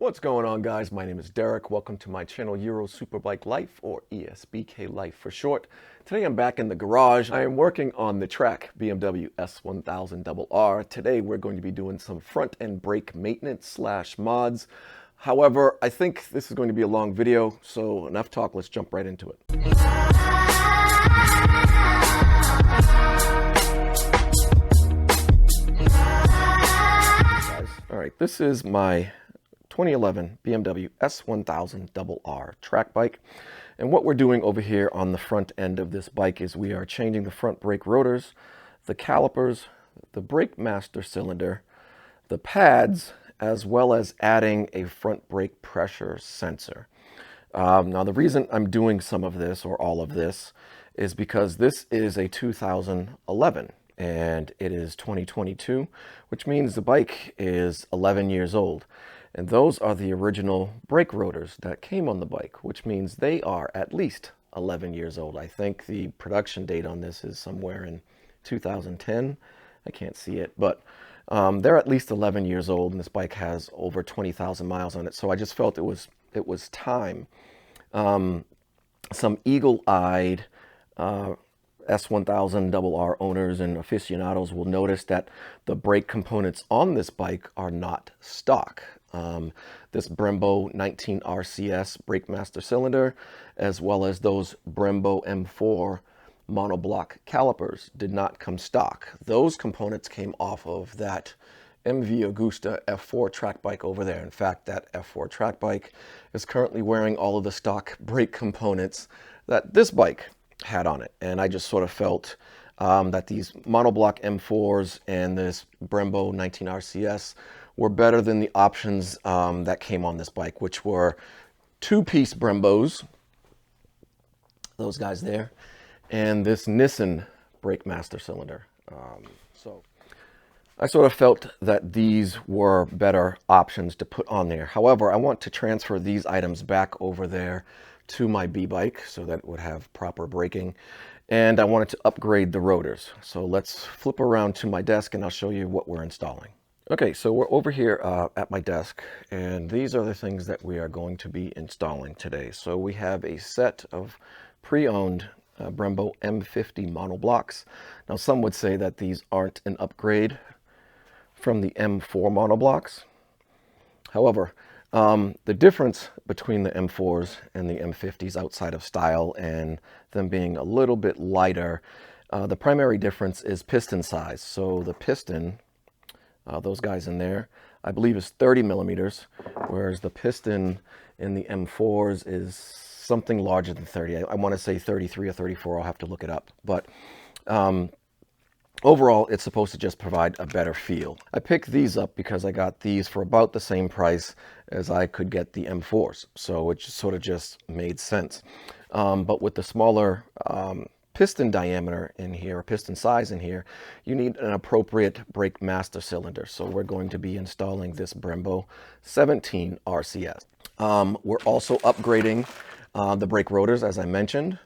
What's going on, guys? My name is Derek. Welcome to my channel, Euro Superbike Life, or ESBK Life for short. Today I'm back in the garage. I am working on the Track BMW S1000RR. Today we're going to be doing some front end brake maintenance slash mods. However, I think this is going to be a long video, so enough talk, let's jump right into it. All right, this is my 2011 BMW S1000RR Track bike, and what we're doing over here on the front end of this bike is we are changing the front brake rotors, the calipers, the brake master cylinder, the pads, as well as adding a front brake pressure sensor. Now the reason I'm doing some of this or all of this is because this is a 2011 and it is 2022, which means the bike is 11 years old. And those are the original brake rotors that came on the bike, which means they are at least 11 years old. I think the production date on this is somewhere in 2010. I can't see it, but they're at least 11 years old, and this bike has over 20,000 miles on it. So I just felt it was time. Some eagle-eyed S1000RR owners and aficionados will notice that the brake components on this bike are not stock. This Brembo 19 RCS brake master cylinder, as well as those Brembo M4 monoblock calipers, did not come stock. Those components came off of that MV Agusta F4 track bike over there. In fact, that F4 track bike is currently wearing all of the stock brake components that this bike had on it. And I just sort of felt that these monoblock M4s and this Brembo 19 RCS were better than the options that came on this bike, which were two-piece Brembos, those guys there, and this Nissan brake master cylinder. So I sort of felt that these were better options to put on there. However, I want to transfer these items back over there to my B-bike so that it would have proper braking, and I wanted to upgrade the rotors. So let's flip around to my desk and I'll show you what we're installing. Okay, so we're over here at my desk, and these are the things that we are going to be installing today. So we have a set of pre-owned Brembo M50 monoblocks. Now some would say that these aren't an upgrade from the M4 monoblocks. However, the difference between the M4s and the M50s, outside of style and them being a little bit lighter, the primary difference is piston size. So the piston, those guys in there, I believe is 30 millimeters, whereas the piston in the M4s is something larger than 30. I want to say 33 or 34. I'll have to look it up. But overall, it's supposed to just provide a better feel. I picked these up because I got these for about the same price as I could get the M4s. So it just sort of just made sense. But with the smaller piston diameter in here, or piston size in here, you need an appropriate brake master cylinder. So we're going to be installing this Brembo 17 RCS. We're also upgrading the brake rotors, as I mentioned.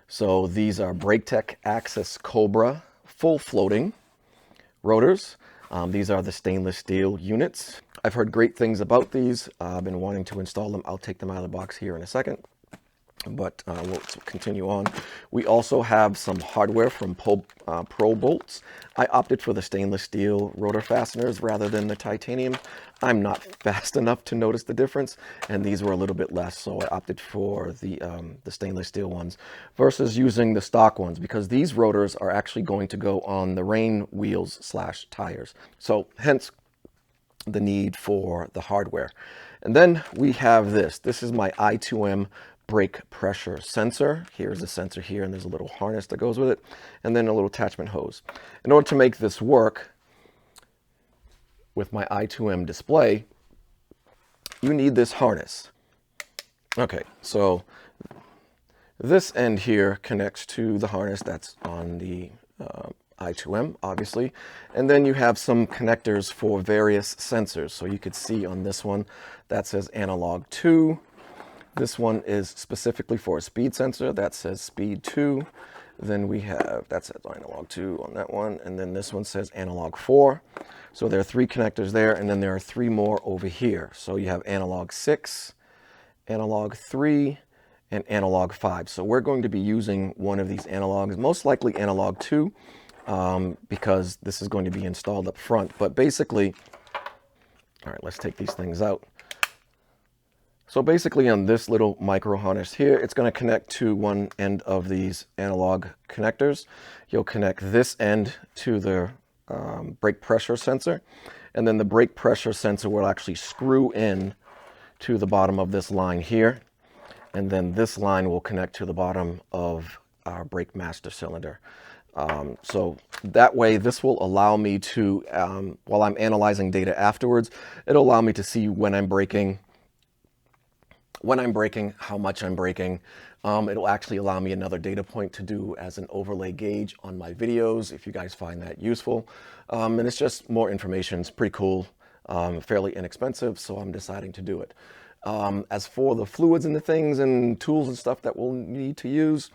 So these are BrakeTech Axis Cobra full floating rotors. These are the stainless steel units. I've heard great things about these. I've been wanting to install them. I'll take them out of the box here in a second, but we'll continue on. We also have some hardware from Pro Bolts. I opted for the stainless steel rotor fasteners rather than the titanium. I'm not fast enough to notice the difference, and these were a little bit less, so I opted for the stainless steel ones versus using the stock ones, because these rotors are actually going to go on the rain wheels slash tires. So hence the need for the hardware. And then we have this. This is my I2M brake pressure sensor. Here's a sensor here, and there's a little harness that goes with it, and then a little attachment hose. In order to make this work with my I2M display, you need this harness. Okay, so this end here connects to the harness that's on the I2M, obviously, and then you have some connectors for various sensors. So you could see on this one that says analog 2. This one is specifically for a speed sensor that says speed 2, Then we have, that says analog 2 on that one, and then this one says analog 4. So there are 3 connectors there, and then there are 3 more over here. So you have analog 6, analog 3, and analog 5. So we're going to be using one of these analogs, most likely analog 2, because this is going to be installed up front. But basically, all right, let's take these things out. So basically on this little micro harness here, it's going to connect to one end of these analog connectors. You'll connect this end to the brake pressure sensor, and then the brake pressure sensor will actually screw in to the bottom of this line here, and then this line will connect to the bottom of our brake master cylinder. So that way this will allow me to, while I'm analyzing data afterwards, it'll allow me to see when I'm braking, how much I'm braking. It'll actually allow me another data point to do as an overlay gauge on my videos, if you guys find that useful. And it's just more information. It's pretty cool, fairly inexpensive, so I'm deciding to do it. As for the fluids and the things and tools and stuff that we'll need to use,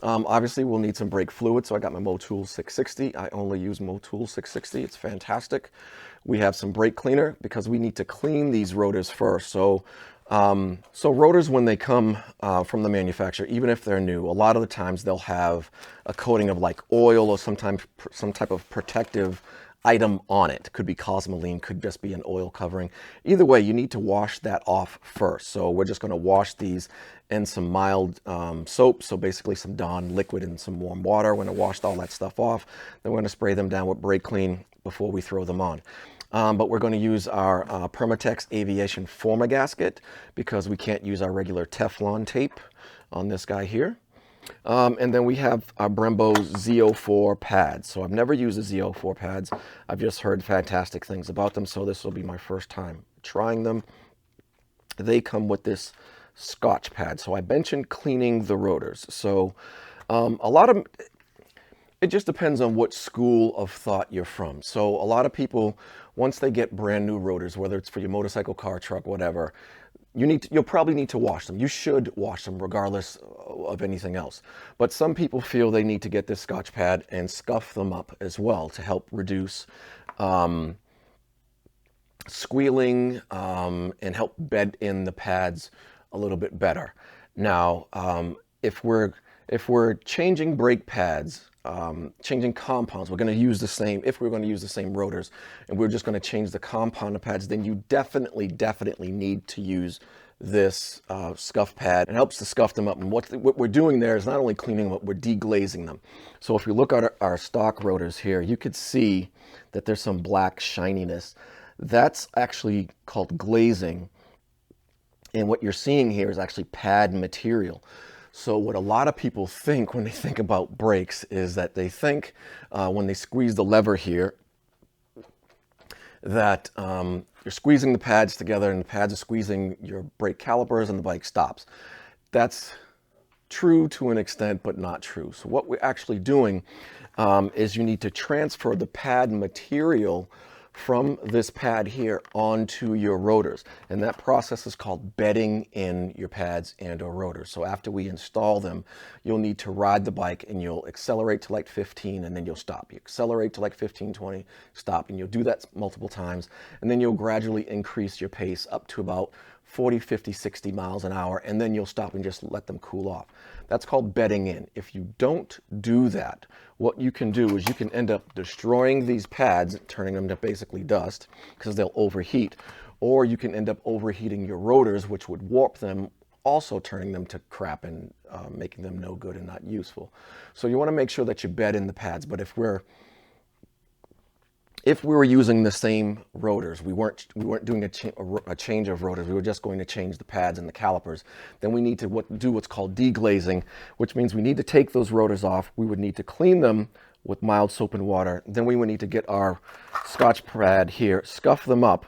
obviously we'll need some brake fluid. So I got my Motul 660. I only use Motul 660. It's fantastic. We have some brake cleaner because we need to clean these rotors first. So rotors, when they come from the manufacturer, even if they're new, a lot of the times they'll have a coating of like oil or some type of protective item on it. Could be cosmoline, could just be an oil covering. Either way, you need to wash that off first. So we're just going to wash these in some mild soap. So basically some Dawn liquid and some warm water. We're going to wash all that stuff off. Then we're going to spray them down with brake clean before we throw them on. But we're going to use our Permatex Aviation Forma gasket because we can't use our regular Teflon tape on this guy here. And then we have our Brembo Z04 pads. So I've never used the Z04 pads. I've just heard fantastic things about them. So this will be my first time trying them. They come with this Scotch pad. So I mentioned cleaning the rotors. So it just depends on what school of thought you're from. So a lot of people, once they get brand new rotors, whether it's for your motorcycle, car, truck, whatever, you'll probably need to wash them. You should wash them regardless of anything else. But some people feel they need to get this Scotch pad and scuff them up as well to help reduce squealing and help bed in the pads a little bit better. Now, if we're changing brake pads, changing compounds, we're going to use the same, if we're going to use the same rotors, and we're just going to change the compound of pads, then you definitely need to use this scuff pad. It helps to scuff them up. And what we're doing there is not only cleaning them up, we're deglazing them. So if you look at our stock rotors here, you could see that there's some black shininess. That's actually called glazing. And what you're seeing here is actually pad material. So what a lot of people think when they think about brakes is that they think when they squeeze the lever here that you're squeezing the pads together and the pads are squeezing your brake calipers and the bike stops. That's true to an extent, but not true. So what we're actually doing is you need to transfer the pad material from this pad here onto your rotors, and that process is called bedding in your pads and or rotors. So after we install them, you'll need to ride the bike and you'll accelerate to like 15 and then you'll stop. You accelerate to like 15, 20, stop, and you'll do that multiple times, and then you'll gradually increase your pace up to about 40, 50, 60 miles an hour, and then you'll stop and just let them cool off. That's called bedding in. If you don't do that, what you can do is you can end up destroying these pads, turning them to basically dust because they'll overheat, or you can end up overheating your rotors, which would warp them, also turning them to crap and making them no good and not useful. So you want to make sure that you bed in the pads. But if we were using the same rotors, we weren't doing a change of rotors, we were just going to change the pads and the calipers, then we need to do what's called deglazing, which means we need to take those rotors off. We would need to clean them with mild soap and water. Then we would need to get our Scotch pad here, scuff them up,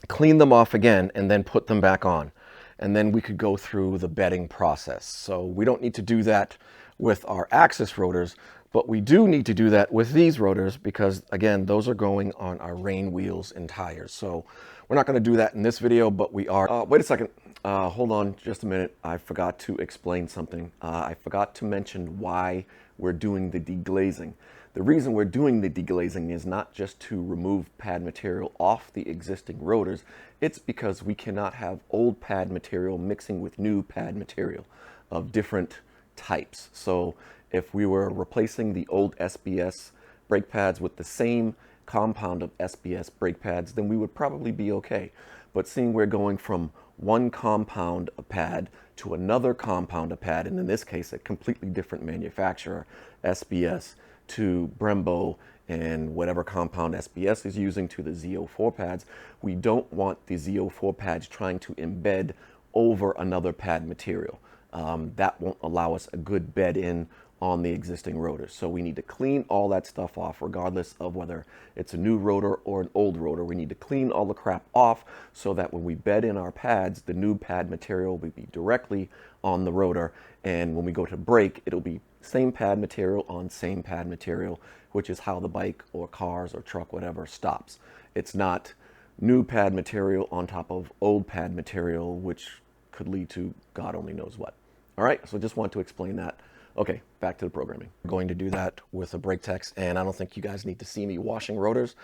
clean them off again, and then put them back on. And then we could go through the bedding process. So we don't need to do that with our Axis rotors, but we do need to do that with these rotors because, again, those are going on our rain wheels and tires. So we're not going to do that in this video, but we are. Wait a second. Hold on just a minute. I forgot to explain something. I forgot to mention why we're doing the deglazing. The reason we're doing the deglazing is not just to remove pad material off the existing rotors. It's because we cannot have old pad material mixing with new pad material of different types. So if we were replacing the old SBS brake pads with the same compound of SBS brake pads, then we would probably be okay. But seeing we're going from one compound of pad to another compound of pad, and in this case, a completely different manufacturer, SBS, to Brembo, and whatever compound SBS is using to the Z04 pads, we don't want the Z04 pads trying to embed over another pad material. That won't allow us a good bed in on the existing rotors. So we need to clean all that stuff off, regardless of whether it's a new rotor or an old rotor. We need to clean all the crap off so that when we bed in our pads, the new pad material will be directly on the rotor. And when we go to brake, it'll be same pad material on same pad material, which is how the bike or cars or truck, whatever, stops. It's not new pad material on top of old pad material, which could lead to God only knows what. All right, so just want to explain that. Okay, back to the programming. I'm going to do that with a brake text, and I don't think you guys need to see me washing rotors,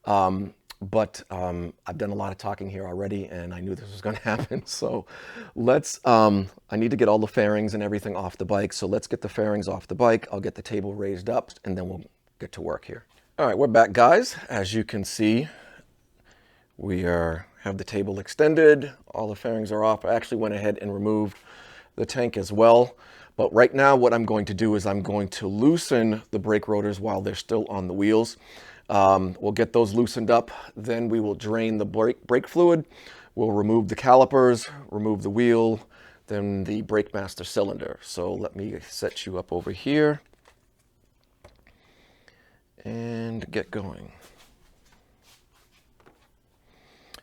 but I've done a lot of talking here already, and I knew this was going to happen. So let's, I need to get all the fairings and everything off the bike, so let's get the fairings off the bike. I'll get the table raised up, and then we'll get to work here. All right, we're back, guys. As you can see, we have the table extended. All the fairings are off. I actually went ahead and removed the tank as well. But right now what I'm going to do is I'm going to loosen the brake rotors while they're still on the wheels. We'll get those loosened up. Then we will drain the brake fluid. We'll remove the calipers, remove the wheel, then the brake master cylinder. So let me set you up over here and get going.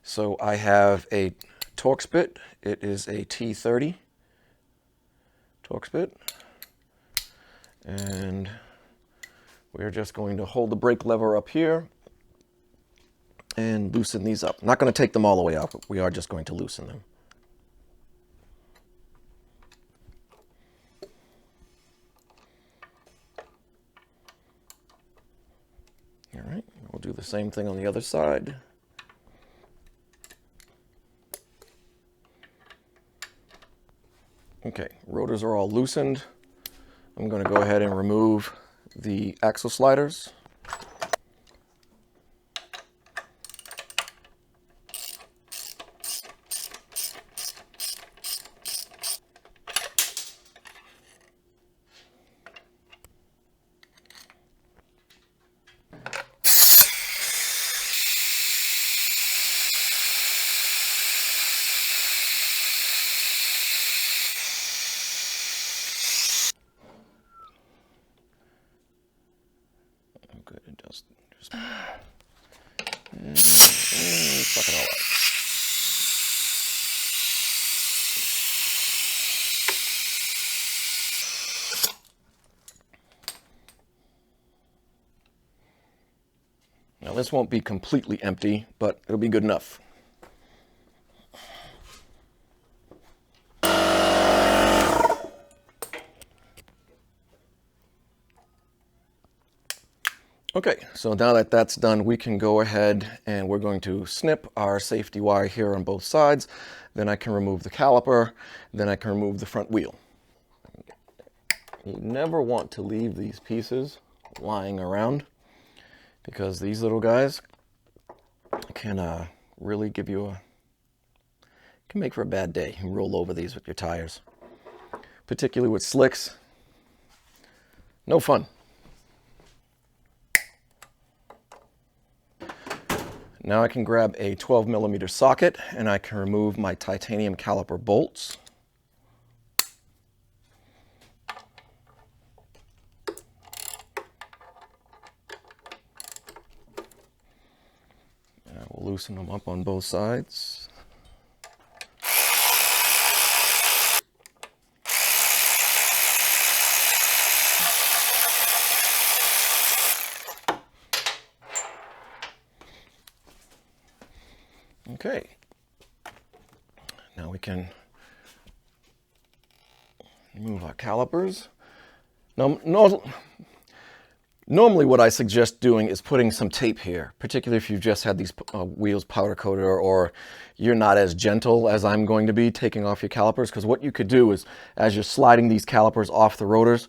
So I have a Torx bit. It is a T30 Torx bit. And we're just going to hold the brake lever up here and loosen these up. I'm not going to take them all the way out, but we are just going to loosen them. All right, we'll do the same thing on the other side. Okay, rotors are all loosened. I'm going to go ahead and remove the axle sliders. Good, it does. And suck it all out. Now this won't be completely empty, but it'll be good enough. Okay, so now that that's done, we can go ahead and we're going to snip our safety wire here on both sides. Then I can remove the caliper. Then I can remove the front wheel. You never want to leave these pieces lying around because these little guys can really give you can make for a bad day. You roll over these with your tires, particularly with slicks. No fun. Now I can grab a 12mm socket and I can remove my titanium caliper bolts. And I will loosen them up on both sides. Okay, now we can Remove our calipers. Now, normally what I suggest doing is putting some tape here, particularly if you've just had these wheels powder coated, or you're not as gentle as I'm going to be taking off your calipers, because what you could do is, as you're sliding these calipers off the rotors,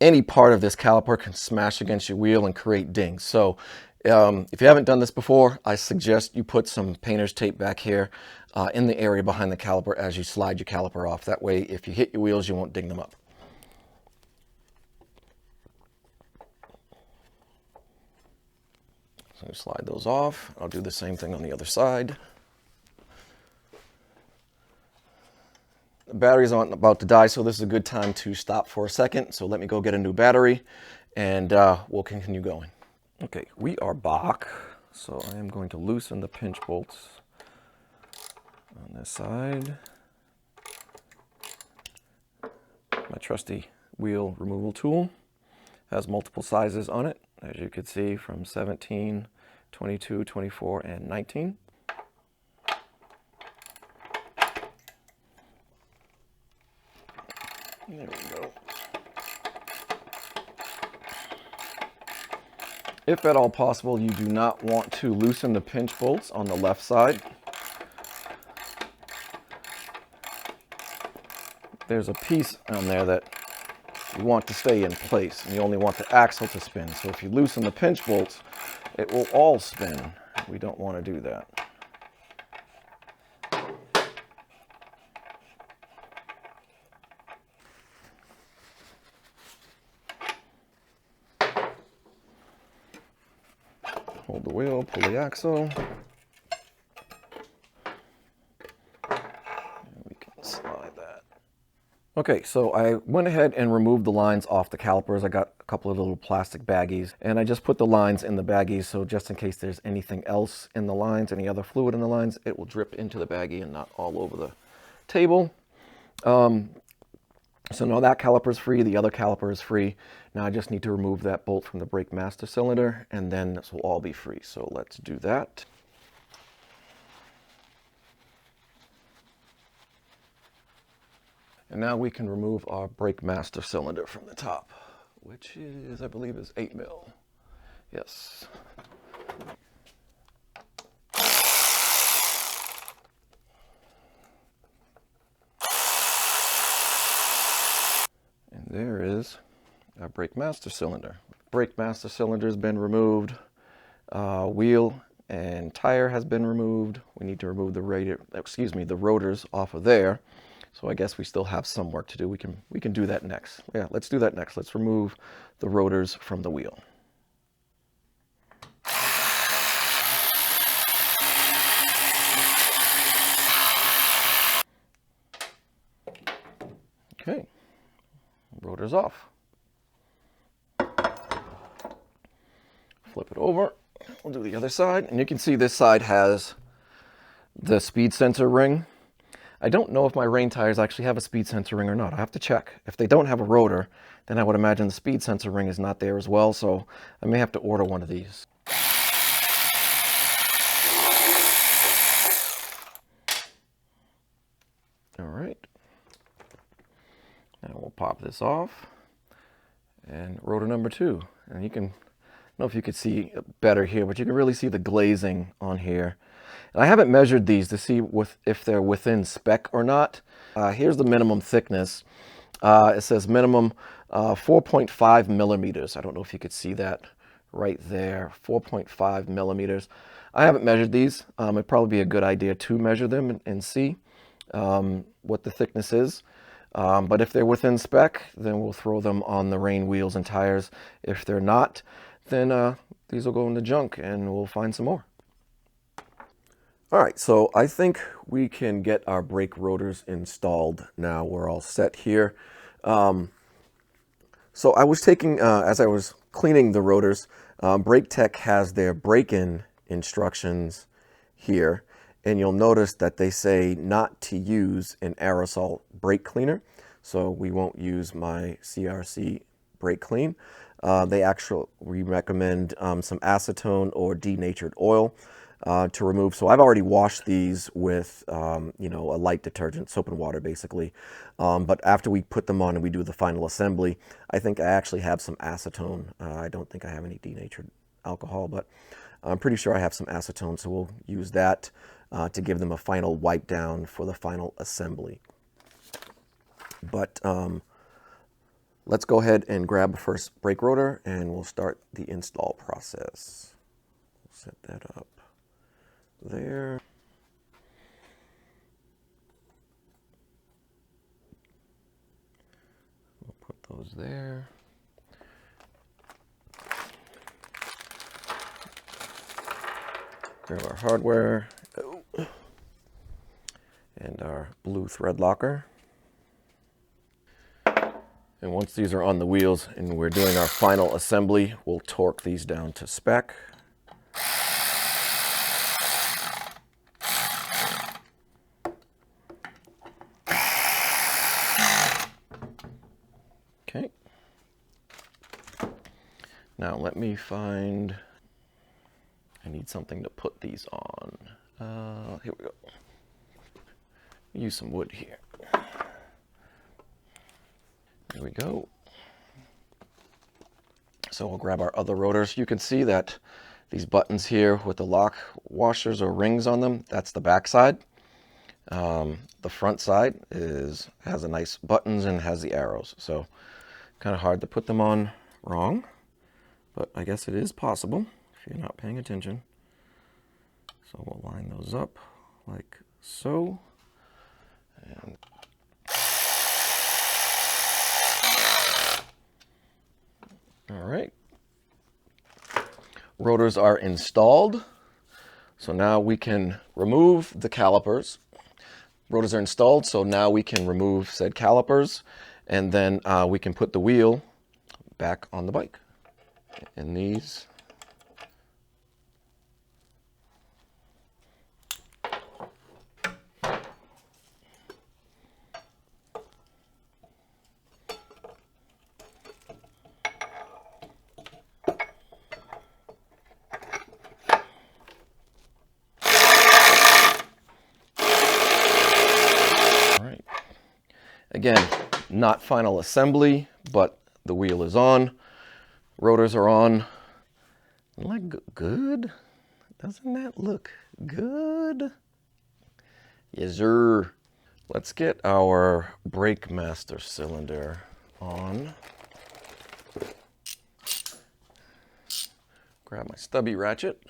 any part of this caliper can smash against your wheel and create dings. So if you haven't done this before, I suggest you put some painter's tape back here in the area behind the caliper as you slide your caliper off. That way, if you hit your wheels, you won't ding them up. So slide those off. I'll do the same thing on the other side. The batteries aren't about to die, so this is a good time to stop for a second. So let me go get a new battery, and we'll continue going. Okay, we are back. So I am going to loosen the pinch bolts on this side. My trusty wheel removal tool has multiple sizes on it, as you can see, from 17, 22, 24, and 19. There we go. If at all possible, you do not want to loosen the pinch bolts on the left side. There's a piece on there that you want to stay in place, and you only want the axle to spin. So if you loosen the pinch bolts, it will all spin. We don't want to do that. Hold the wheel, pull the axle. And we can slide that. Okay, so I went ahead and removed the lines off the calipers. I got a couple of little plastic baggies, and I just put the lines in the baggies, so just in case there's anything else in the lines, any other fluid in the lines, it will drip into the baggie and not all over the table. So now that caliper is free, the other caliper is free. Now I just need to remove that bolt from the brake master cylinder, and then this will all be free. So let's do that. And now we can remove our brake master cylinder from the top, which is, I believe, is 8 mil. Yes. And there is our brake master cylinder. Brake master cylinder has been removed. Wheel and tire has been removed. We need to remove the rotors off of there. So I guess we still have some work to do. We can do that next. Yeah, let's do that next. Let's remove the rotors from the wheel. Okay, rotors off. Flip it over. We'll do the other side. And you can see this side has the speed sensor ring. I don't know if my rain tires actually have a speed sensor ring or not. I have to check. If they don't have a rotor, then I would imagine the speed sensor ring is not there as well, so I may have to order one of these. All right. Now we'll pop this off. And rotor number 2. And you can, I don't know if you could see better here, but you can really see the glazing on here. And I haven't measured these to see if they're within spec or not. Here's the minimum thickness. It says minimum 4.5 millimeters. I don't know if you could see that right there, 4.5 millimeters. I haven't measured these. It'd probably be a good idea to measure them and see what the thickness is. But if they're within spec, then we'll throw them on the rain wheels and tires. If they're not, then these will go in the junk and we'll find some more. All right, so I think we can get our brake rotors installed now. We're all set here. So I was taking, as I was cleaning the rotors, Brake Tech has their break-in instructions here, and you'll notice that they say not to use an aerosol brake cleaner. So we won't use my CRC brake clean. We recommend some acetone or denatured oil. to remove. So I've already washed these with, you know, a light detergent, soap and water basically. But after we put them on and we do the final assembly, I think I actually have some acetone. I don't think I have any denatured alcohol, but I'm pretty sure I have some acetone. So we'll use that to give them a final wipe down for the final assembly. But let's go ahead and grab the first brake rotor and we'll start the install process. Set that up there. We'll put those there. Grab our hardware and our blue thread locker. And once these are on the wheels and we're doing our final assembly, we'll torque these down to spec. Okay. Now let me find, I need something to put these on. Here we go. Use some wood here. There we go. So we'll grab our other rotors. You can see that these buttons here with the lock washers or rings on them, that's the back side. The front side has a nice buttons and has the arrows. So kind of hard to put them on wrong, but I guess it is possible if you're not paying attention. So we'll line those up like so. And all right. Rotors are installed. So now we can remove the calipers. Rotors are installed, so now we can remove said calipers, and then we can put the wheel back on the bike. And these again, not final assembly, but the wheel is on, rotors are on. Look good. Doesn't that look good? Yes, sir. Let's get our brake master cylinder on. Grab my stubby ratchet.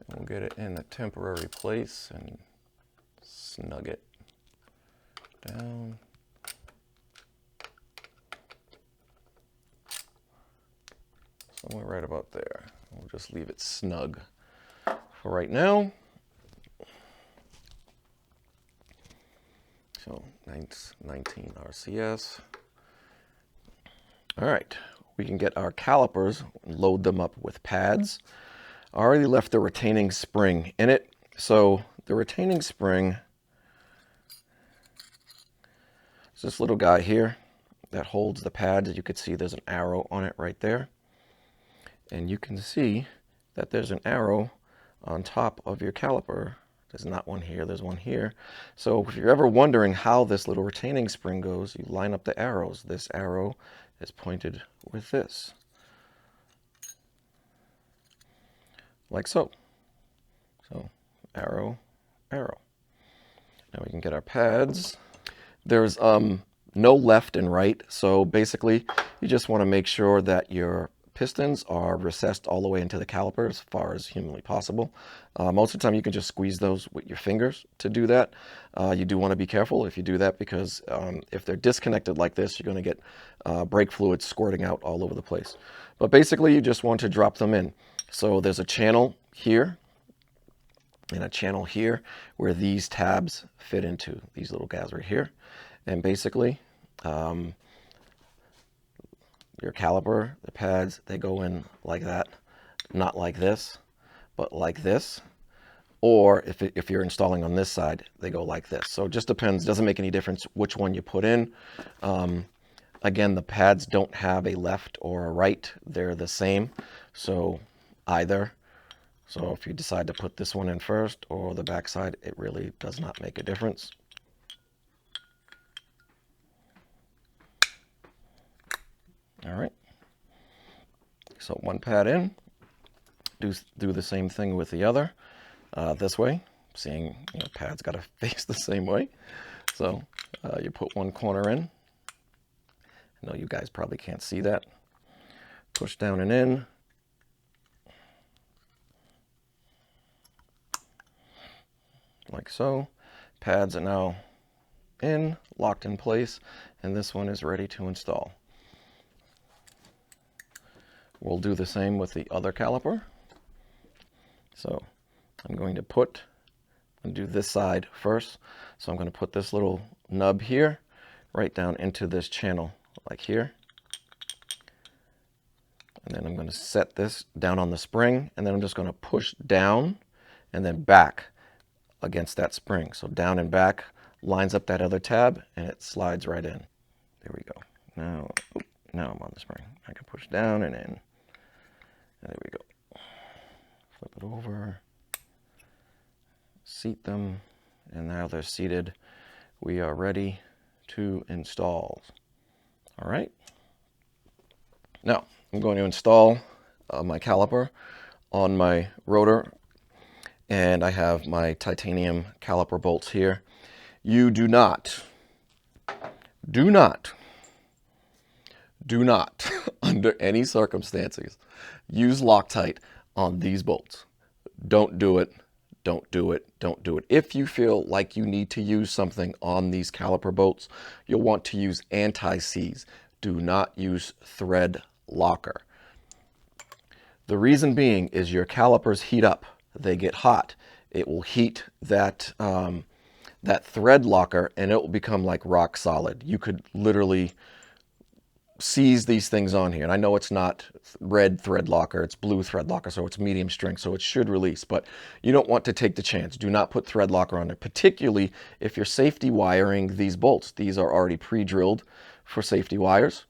And we'll get it in a temporary place and snug it down. Somewhere right about there. We'll just leave it snug for right now. So 19 RCS. All right, we can get our calipers, load them up with pads. I already left the retaining spring in it. So the retaining spring is this little guy here that holds the pads. You can see there's an arrow on it right there. And you can see that there's an arrow on top of your caliper. There's not one here, there's one here. So if you're ever wondering how this little retaining spring goes, you line up the arrows. This arrow is pointed with this. Like so. So arrow, arrow. Now we can get our pads. There's no left and right. So basically you just want to make sure that your pistons are recessed all the way into the caliper as far as humanly possible. Most of the time you can just squeeze those with your fingers to do that. You do want to be careful if you do that, because if they're disconnected like this, you're going to get brake fluid squirting out all over the place. But basically you just want to drop them in. So there's a channel here and a channel here where these tabs fit into, these little guys right here. And basically your caliper, the pads, they go in like that, not like this, but like this. Or if you're installing on this side, they go like this. So it just depends, doesn't make any difference which one you put in. Again, the pads don't have a left or a right, they're the same. So either. So if you decide to put this one in first or the back side, it really does not make a difference. All right. So one pad in. Do the same thing with the other this way. Seeing, you know, pads got to face the same way. So you put one corner in. I know you guys probably can't see that. Push down and in. Like so. Pads are now in, locked in place, and this one is ready to install. We'll do the same with the other caliper. So I'm going to do this side first. So I'm going to put this little nub here right down into this channel like here. And then I'm going to set this down on the spring, and then I'm just going to push down and then back against that spring. So down and back lines up that other tab, and it slides right in. There we go. Now I'm on the spring. I can push down and in. There we go. Flip it over, seat them, and now they're seated. We are ready to install. All right. Now I'm going to install my caliper on my rotor, and I have my titanium caliper bolts here. You do not, under any circumstances, use Loctite on these bolts. Don't do it. Don't do it. Don't do it. If you feel like you need to use something on these caliper bolts, you'll want to use anti-seize. Do not use thread locker. The reason being is your calipers heat up. They get hot. It will heat that that thread locker, and it will become like rock solid. You could literally seize these things on here. And I know it's not red thread locker, it's blue thread locker, so it's medium strength, so it should release, but you don't want to take the chance. Do not put thread locker on it, particularly if you're safety wiring these bolts. These are already pre-drilled for safety wires.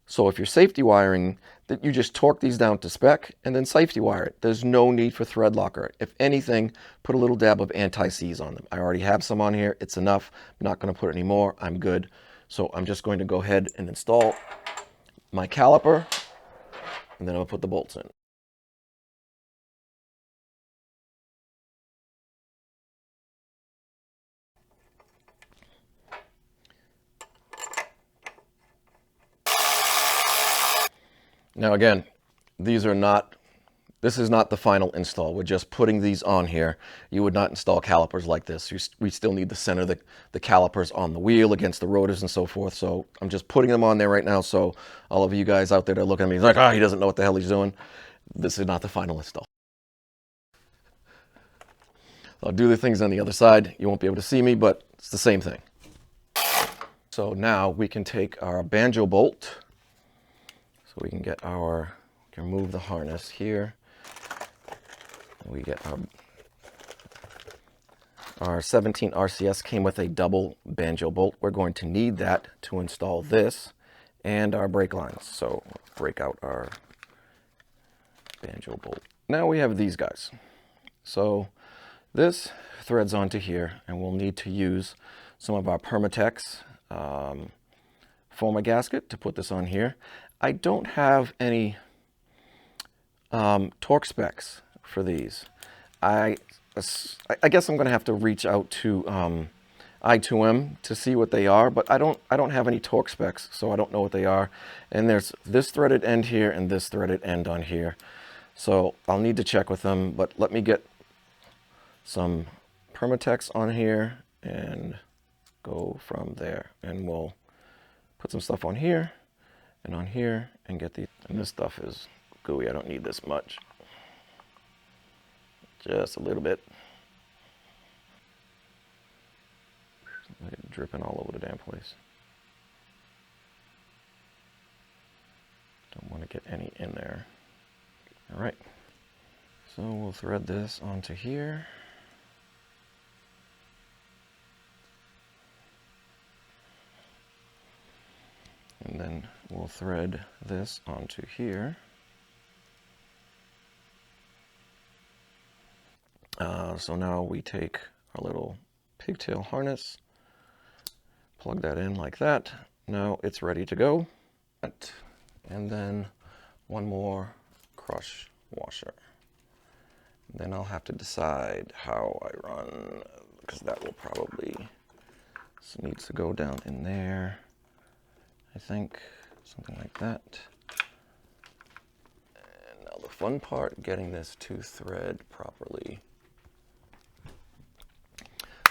So if you're safety wiring, that you just torque these down to spec and then safety wire it. There's no need for thread locker. If anything, put a little dab of anti-seize on them. I already have some on here. It's enough. I'm not going to put any more. I'm good. So I'm just going to go ahead and install my caliper, and then I'll put the bolts in. Now again, this is not the final install. We're just putting these on here. You would not install calipers like this. We still need to center the calipers on the wheel against the rotors and so forth. So I'm just putting them on there right now. So all of you guys out there that are looking at me like, oh, he doesn't know what the hell he's doing. This is not the final install. I'll do the things on the other side. You won't be able to see me, but it's the same thing. So now we can take our banjo bolt. So we can remove the harness here. We get our 17 RCS came with a double banjo bolt. We're going to need that to install this and our brake lines. So break out our banjo bolt. Now we have these guys. So this threads onto here, and we'll need to use some of our Permatex Forma gasket to put this on here. I don't have any torque specs for these. I guess I'm going to have to reach out to I2M to see what they are, but I don't have any torque specs, so I don't know what they are. And there's this threaded end here and this threaded end on here. So I'll need to check with them, but let me get some Permatex on here and go from there. And we'll put some stuff on here and on here and get these. And this stuff is gooey. I don't need this much. Just a little bit. Dripping all over the damn place. Don't want to get any in there. All right. So we'll thread this onto here. And then we'll thread this onto here. So now we take our little pigtail harness, plug that in like that. Now it's ready to go. And then one more crush washer. Then I'll have to decide how I run, because that will probably, this needs to go down in there, I think, something like that. And now the fun part, getting this to thread properly.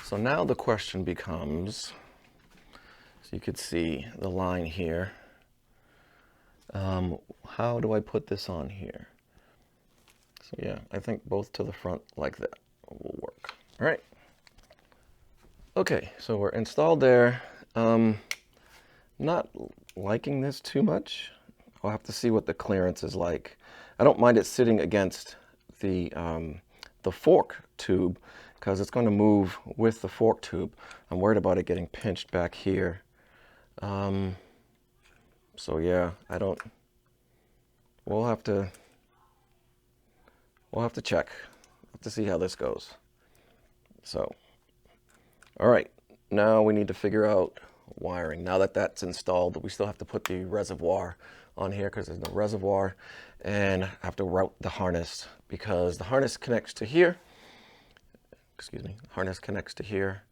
So now the question becomes, so you could see the line here, how do I put this on here? So yeah, I think both to the front like that will work. All right. Okay, so we're installed there. Not liking this too much. I'll have to see what the clearance is like. I don't mind it sitting against the fork tube because it's going to move with the fork tube. I'm worried about it getting pinched back here. So yeah, we'll have to check. We'll have to see how this goes. So, all right, now we need to figure out wiring. Now that that's installed, we still have to put the reservoir on here because there's no reservoir, and I have to route the harness because the harness connects to here. Excuse me, the harness connects to here,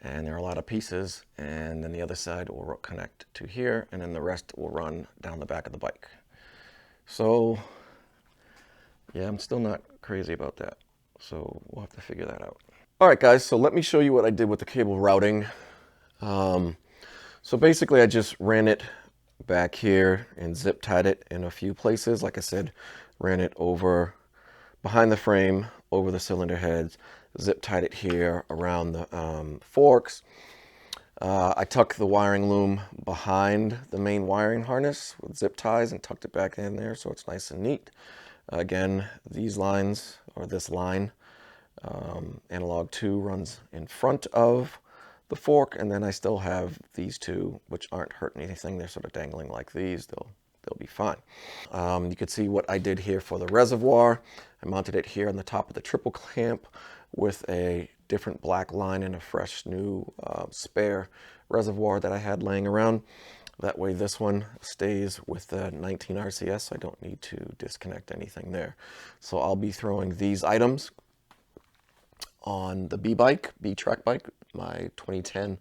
and there are a lot of pieces, and then the other side will connect to here, and then the rest will run down the back of the bike. So yeah, I'm still not crazy about that. So we'll have to figure that out. All right, guys, so let me show you what I did with the cable routing. So basically I just ran it back here and zip tied it in a few places. Like I said, ran it over behind the frame, over the cylinder heads, zip tied it here around the forks. I tucked the wiring loom behind the main wiring harness with zip ties and tucked it back in there so it's nice and neat. Again, these lines, or this line, analog 2 runs in front of the fork, and then I still have these two, which aren't hurting anything. They're sort of dangling like these. They'll be fine. You can see what I did here for the reservoir. I mounted it here on the top of the triple clamp with a different black line and a fresh new spare reservoir that I had laying around. That way this one stays with the 19 RCS, so I don't need to disconnect anything there. So I'll be throwing these items on the B-Track bike, my 2010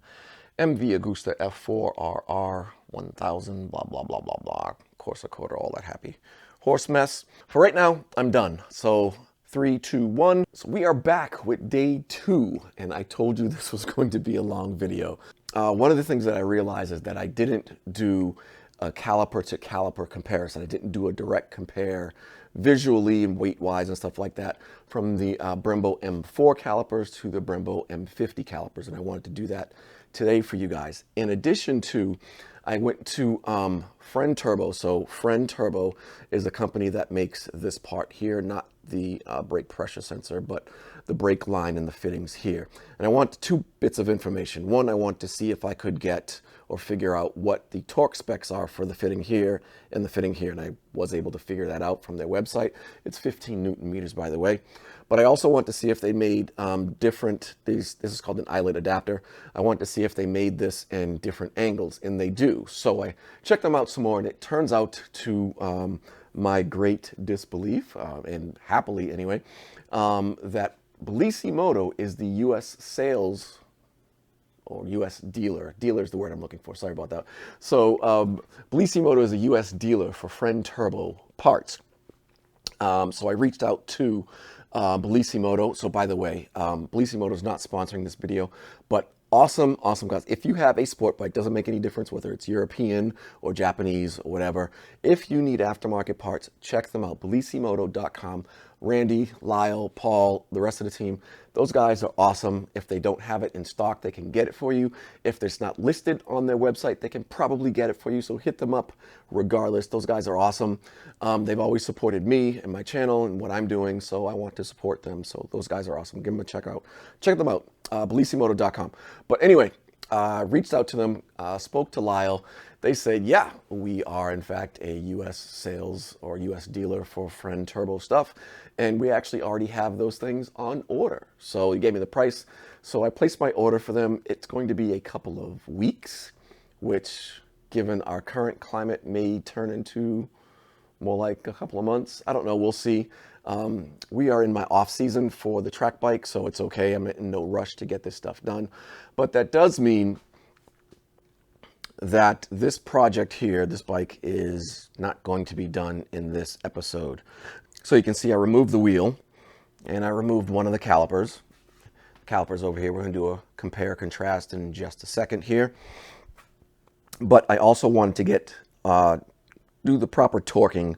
MV Agusta F4RR 1000, blah, blah, blah, blah, blah, Corsa quarter, all that happy horse mess. For right now, I'm done. So 3, 2, 1. So we are back with day 2, and I told you this was going to be a long video. One of the things that I realized is that I didn't do a caliper to caliper comparison. I didn't do a direct compare visually and weight-wise and stuff like that from the Brembo M4 calipers to the Brembo M50 calipers, and I wanted to do that today for you guys. In addition to, I went to Friend Turbo. So Friend Turbo is a company that makes this part here, not the brake pressure sensor, but the brake line and the fittings here. And I want 2 bits of information. One, I want to see if I could get or figure out what the torque specs are for the fitting here and the fitting here, and I was able to figure that out from their website. It's 15 Newton meters, by the way. But I also want to see if they made different, this is called an eyelet adapter. I want to see if they made this in different angles, and they do. So I checked them out some more, and it turns out, to my great disbelief, and happily anyway, that Bellissimoto is the U.S. sales or U.S. dealer. Dealer is the word I'm looking for. Sorry about that. So Bellissimoto is a U.S. dealer for Friend Turbo parts. So I reached out to Bellissimoto. So by the way, Bellissimoto is not sponsoring this video, but awesome guys. If you have a sport bike, doesn't make any difference whether it's European or Japanese or whatever. If you need aftermarket parts, check them out. Bellissimoto.com. Randy, Lyle, Paul, the rest of the team, those guys are awesome. If they don't have it in stock, they can get it for you. If it's not listed on their website, they can probably get it for you. So hit them up regardless. Those guys are awesome. They've always supported me and my channel and what I'm doing, so I want to support them. So those guys are awesome. Give them a check out. Check them out, Bellissimoto.com. But anyway, Reached out to them, spoke to Lyle. They said, yeah, we are in fact a US sales or US dealer for Friend Turbo stuff. And we actually already have those things on order. So he gave me the price. So I placed my order for them. It's going to be a couple of weeks, which given our current climate may turn into more like a couple of months. I don't know. We'll see. We are in my off season for the track bike, so it's okay. I'm in no rush to get this stuff done. But that does mean that this project here, this bike, is not going to be done in this episode. So you can see I removed the wheel and I removed one of the calipers. Calipers over here. We're going to do a compare contrast in just a second here. But I also wanted to get do the proper torquing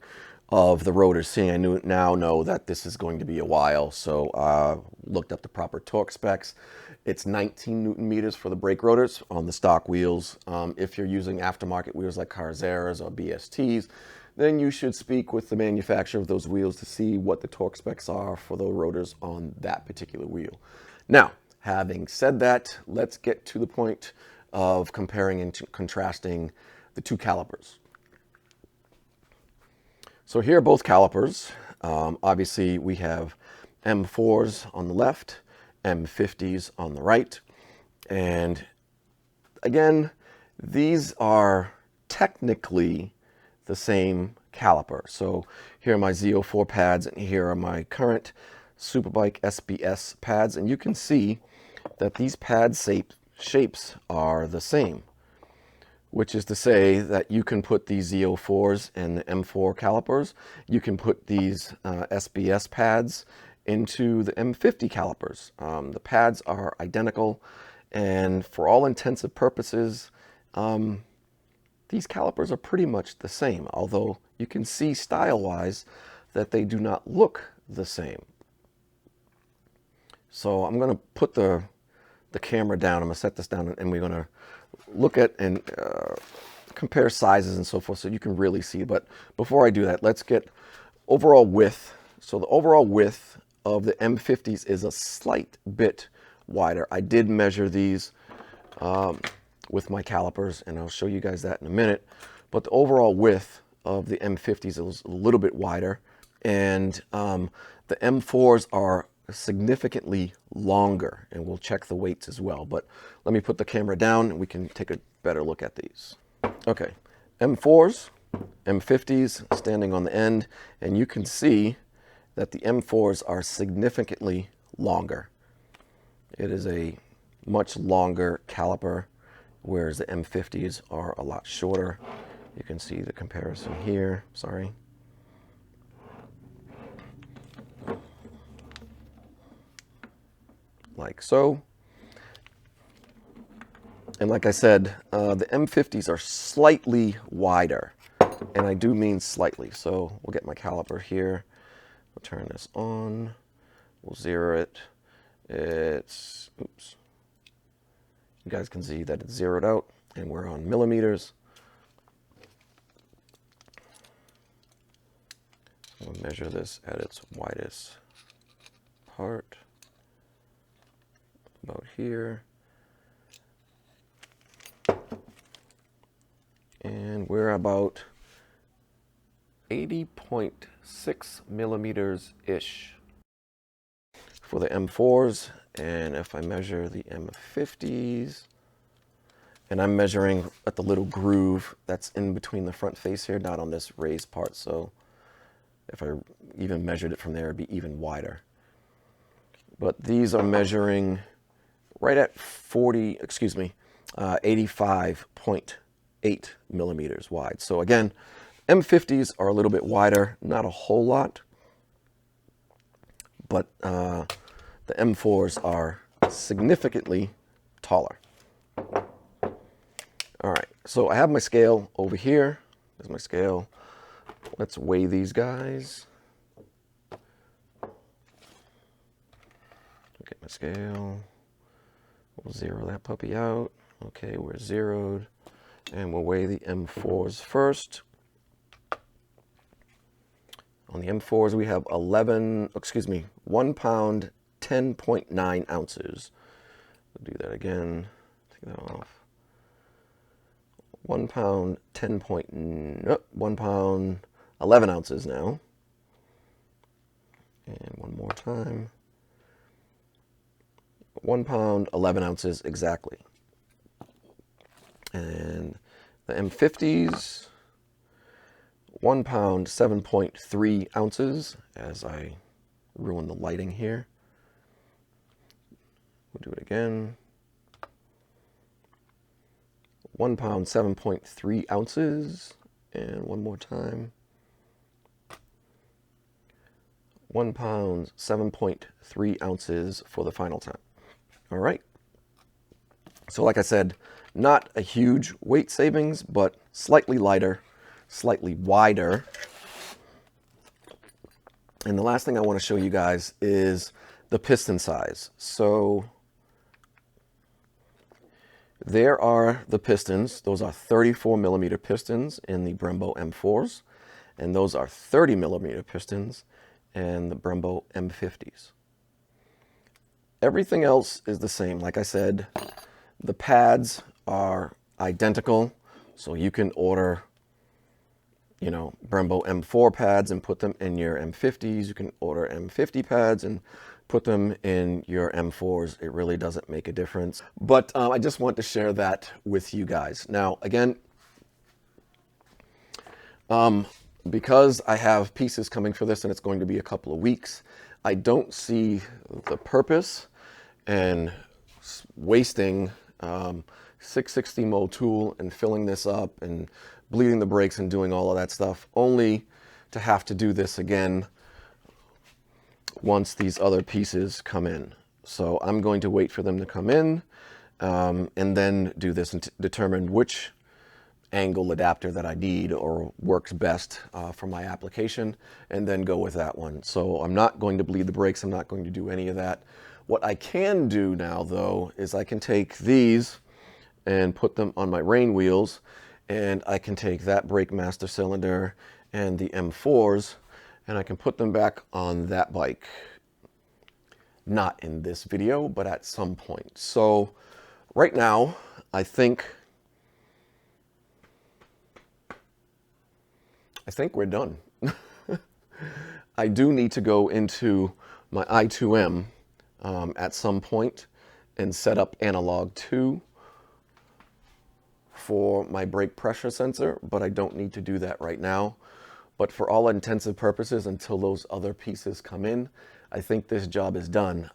of the rotors, seeing I now know that this is going to be a while. So looked up the proper torque specs. It's 19 Newton meters for the brake rotors on the stock wheels. If you're using aftermarket wheels like Carzeras or BSTs, then you should speak with the manufacturer of those wheels to see what the torque specs are for the rotors on that particular wheel. Now, having said that, let's get to the point of comparing and contrasting the two calipers. So here are both calipers. Obviously, we have M4s on the left, M50s on the right. And again, these are technically the same caliper. So here are my Z04 pads, and here are my current Superbike SBS pads. And you can see that these pad shapes are the same, which is to say that you can put these Z04s and the M4 calipers, you can put these SBS pads into the M50 calipers. The pads are identical, and for all intensive purposes, these calipers are pretty much the same, although you can see style-wise that they do not look the same. So I'm going to put the camera down. I'm going to set this down, and we're going to look at and compare sizes and so forth so you can really see. But before I do that, let's get overall width. So the overall width of the M50s is a slight bit wider. I did measure these with my calipers, and I'll show you guys that in a minute. But the overall width of the M50s is a little bit wider, and the M4s are significantly longer, and we'll check the weights as well. But let me put the camera down and we can take a better look at these. Okay, M4s, M50s standing on the end, and you can see that the M4s are significantly longer. It is a much longer caliper, whereas the M50s are a lot shorter. You can see the comparison here, sorry. Like so. And like I said, the M50s are slightly wider, and I do mean slightly. So we'll get my caliper here. We'll turn this on. We'll zero it. It's, oops. You guys can see that it's zeroed out, and we're on millimeters. We'll measure this at its widest part. About here, and we're about 80.6 millimeters ish for the M4s. And if I measure the M50s, and I'm measuring at the little groove that's in between the front face here, not on this raised part, so if I even measured it from there, it'd be even wider. But these are measuring right at 85.8 millimeters wide. So again, M50s are a little bit wider, not a whole lot, but the M4s are significantly taller. All right, so I have my scale over here. There's my scale. Let's weigh these guys. Get my scale. We'll zero that puppy out. Okay, we're zeroed. And we'll weigh the M4s first. On the M4s, we have 1 pound, 10.9 ounces. We'll do that again to Take that off. 1 pound, 1 pound, 11 ounces now. And one more time. 1 pound, 11 ounces exactly. And the M50s, 1 pound, 7.3 ounces, as I ruin the lighting here. We'll do it again. 1 pound, 7.3 ounces. And one more time. 1 pound, 7.3 ounces for the final time. All right. So like I said, not a huge weight savings, but slightly lighter, slightly wider. And the last thing I want to show you guys is the piston size. So there are the pistons. Those are 34 millimeter pistons in the Brembo M4s, and those are 30 millimeter pistons in the Brembo M50s. Everything else is the same. Like I said, the pads are identical, so you can order, you know, Brembo M4 pads and put them in your M50s. You can order M50 pads and put them in your M4s. It really doesn't make a difference. But I just want to share that with you guys. Now, again, because I have pieces coming for this and it's going to be a couple of weeks, I don't see the purpose in wasting 660 mo tool and filling this up and bleeding the brakes and doing all of that stuff, only to have to do this again once these other pieces come in. So I'm going to wait for them to come in and then do this and determine which angle adapter that I need or works best for my application, and then go with that one. So I'm not going to bleed the brakes. I'm not going to do any of that. What I can do now, though, is I can take these and put them on my rain wheels, and I can take that brake master cylinder and the M4s, and I can put them back on that bike. Not in this video, but at some point. So right now, I think we're done. I do need to go into my i2M at some point and set up analog 2 for my brake pressure sensor, but I don't need to do that right now. But for all intents and purposes, until those other pieces come in, I think this job is done.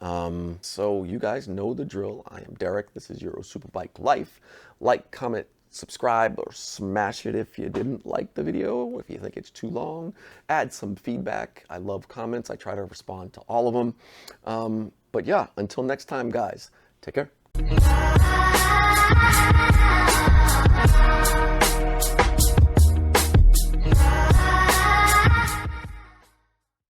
So you guys know the drill. I am Derek. This is Euro Superbike Life. Like, comment, subscribe, or smash it if you didn't like the video, if you think it's too long. Add some feedback. I love comments. I try to respond to all of them. But yeah, until next time, guys, take care.